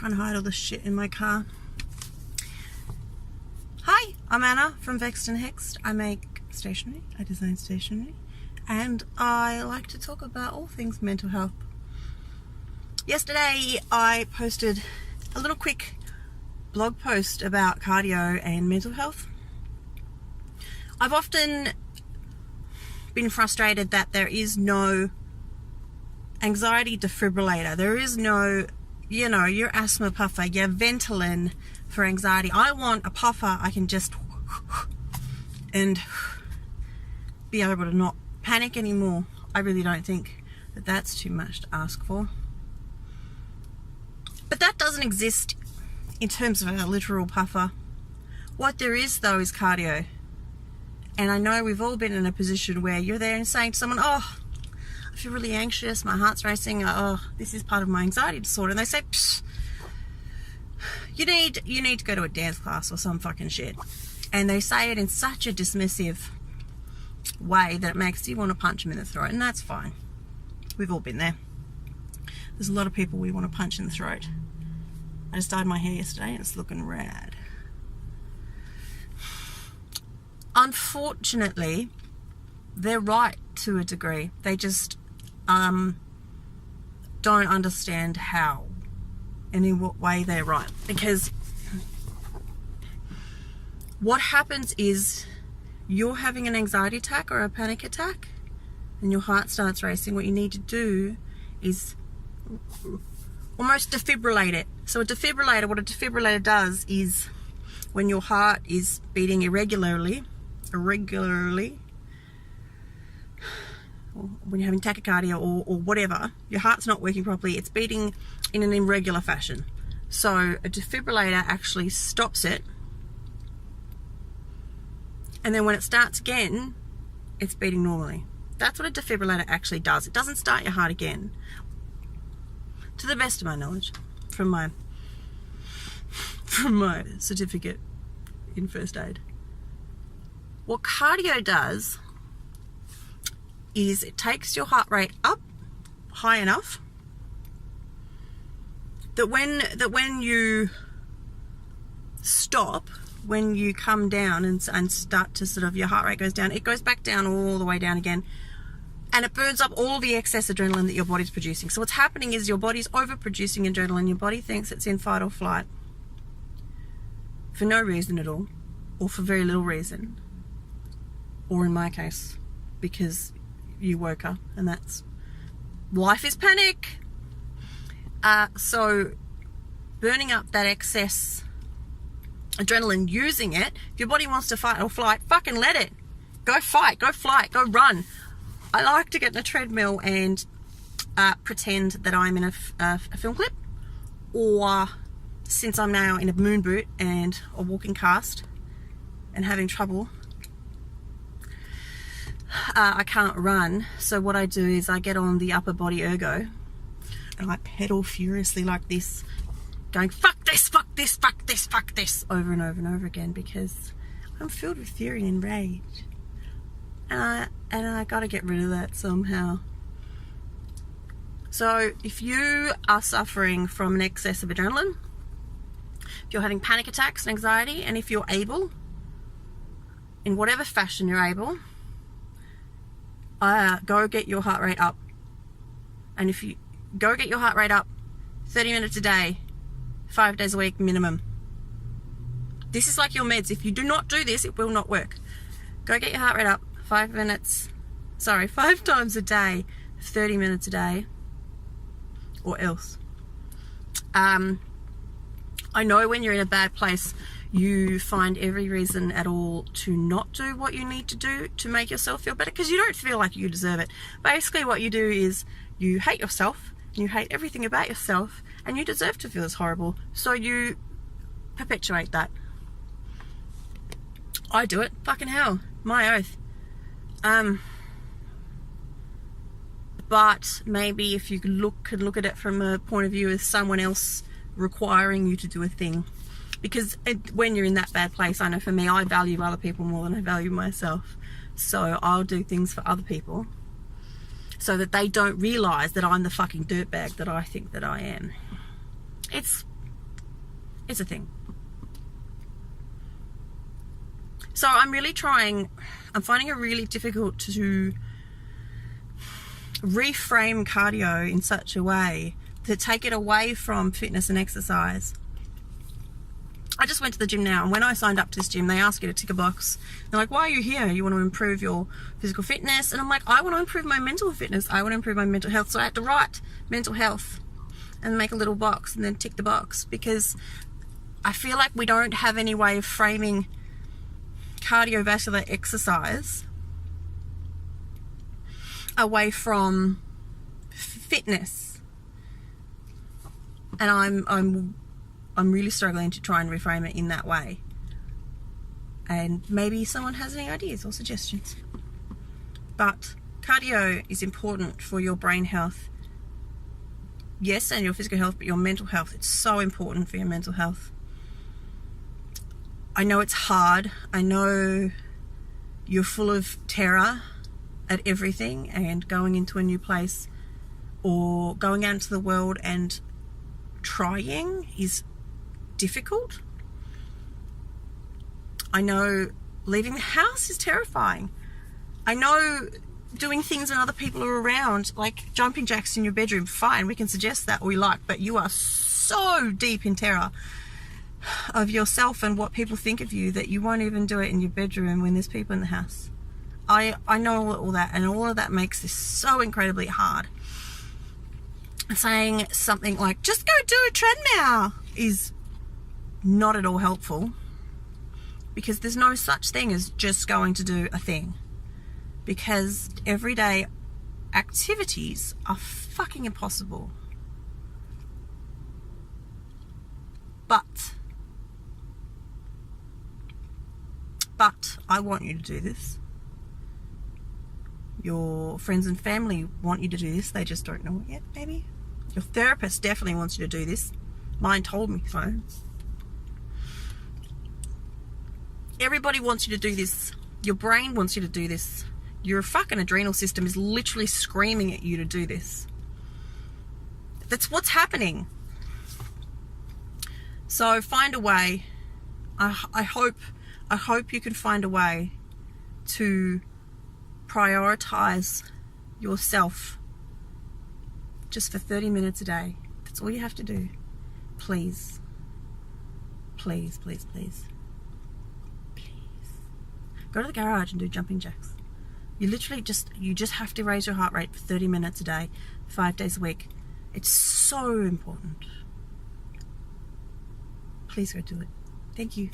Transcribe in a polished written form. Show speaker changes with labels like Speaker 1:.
Speaker 1: trying to hide all the shit in my car. Hi, I'm Anna from Vexed and Hexed. I make stationery, I design stationery, and I like to talk about all things mental health. Yesterday I posted a little quick blog post about cardio and mental health. I've often been frustrated that there is no anxiety defibrillator. There is no, your asthma puffer, your Ventolin for anxiety. I want a puffer I can just and be able to not panic anymore. I really don't think that that's too much to ask for. But that doesn't exist in terms of a literal puffer. What there is though is cardio. And I know we've all been in a position where you're there and saying to someone, oh, I feel really anxious, my heart's racing, oh, this is part of my anxiety disorder. And they say, psh, you need to go to a dance class or some fucking shit. And they say it in such a dismissive way that it makes you want to punch them in the throat. And that's fine. We've all been there. There's a lot of people we want to punch in the throat. I just dyed my hair yesterday and it's looking rad. Unfortunately, they're right to a degree. They just don't understand how and in what way they're right. Because what happens is you're having an anxiety attack or a panic attack and your heart starts racing. What you need to do is almost defibrillate it. So what a defibrillator does is when your heart is beating irregularly, or when you're having tachycardia or whatever, your heart's not working properly, it's beating in an irregular fashion. So a defibrillator actually stops it, and then when it starts again, it's beating normally. That's what a defibrillator actually does. It doesn't start your heart again, to the best of my knowledge, from my certificate in first aid. What cardio does is it takes your heart rate up high enough that when you stop, when you come down and start to sort of, your heart rate goes down, it goes back down all the way down again, and it burns up all the excess adrenaline that your body's producing. So what's happening is your body's overproducing adrenaline. Your body thinks it's in fight or flight for no reason at all, or for very little reason, or in my case, because you woke up, and that's, life is panic. So burning up that excess adrenaline, using it, if your body wants to fight or flight, fucking let it. Go fight, go flight, go run. I like to get in a treadmill and pretend that I'm in a film clip, or since I'm now in a moon boot and a walking cast and having trouble, I can't run. So what I do is I get on the upper body ergo and I pedal furiously like this, going fuck this, fuck this, fuck this, fuck this, over and over and over again, because I'm filled with fury and rage, and I gotta get rid of that somehow. So if you are suffering from an excess of adrenaline, if you're having panic attacks and anxiety, and if you're able, in whatever fashion you're able, go get your heart rate up. And if you go get your heart rate up 30 minutes a day, 5 days a week minimum. This is like your meds. If you do not do this, it will not work. Go get your heart rate up 5 times a day, 30 minutes a day, or else. I know when you're in a bad place, you find every reason at all to not do what you need to do to make yourself feel better, because you don't feel like you deserve it. Basically what you do is you hate yourself, and you hate everything about yourself, and you deserve to feel as horrible, so you perpetuate that. I do it, fucking hell, my oath. But maybe if you could look at it from a point of view as someone else requiring you to do a thing. Because when you're in that bad place, I know for me, I value other people more than I value myself. So I'll do things for other people so that they don't realise that I'm the fucking dirtbag that I think that I am. It's It's a thing. So I'm finding it really difficult to reframe cardio in such a way to take it away from fitness and exercise. I just went to the gym now, and when I signed up to this gym, they ask you to tick a box. They're like, why are you here? You want to improve your physical fitness? And I'm like, I want to improve my mental fitness. I want to improve my mental health. So I had to write mental health and make a little box and then tick the box, because I feel like we don't have any way of framing cardiovascular exercise away from fitness. And I'm really struggling to try and reframe it in that way. And maybe someone has any ideas or suggestions. But cardio is important for your brain health. Yes, and your physical health, but your mental health. It's so important for your mental health. I know it's hard. I know you're full of terror at everything, and going into a new place or going out into the world and trying is difficult. I know leaving the house is terrifying. I know doing things when other people are around, like jumping jacks in your bedroom, fine, we can suggest that we like, but you are so deep in terror of yourself and what people think of you that you won't even do it in your bedroom when there's people in the house. I know all that, and all of that makes this so incredibly hard. Saying something like, just go do a treadmill, is not at all helpful, because there's no such thing as just going to do a thing, because everyday activities are fucking impossible. But I want you to do this. Your friends and family want you to do this, they just don't know it yet, maybe. Your therapist definitely wants you to do this. Mine told me so. Everybody wants you to do this. Your brain wants you to do this. Your fucking adrenal system is literally screaming at you to do this. That's what's happening. So find a way. I hope you can find a way to prioritize yourself just for 30 minutes a day. That's all you have to do. Please. Please, please, please. Please. Go to the garage and do jumping jacks. You literally just have to raise your heart rate for 30 minutes a day, 5 days a week. It's so important. Please go do it. Thank you.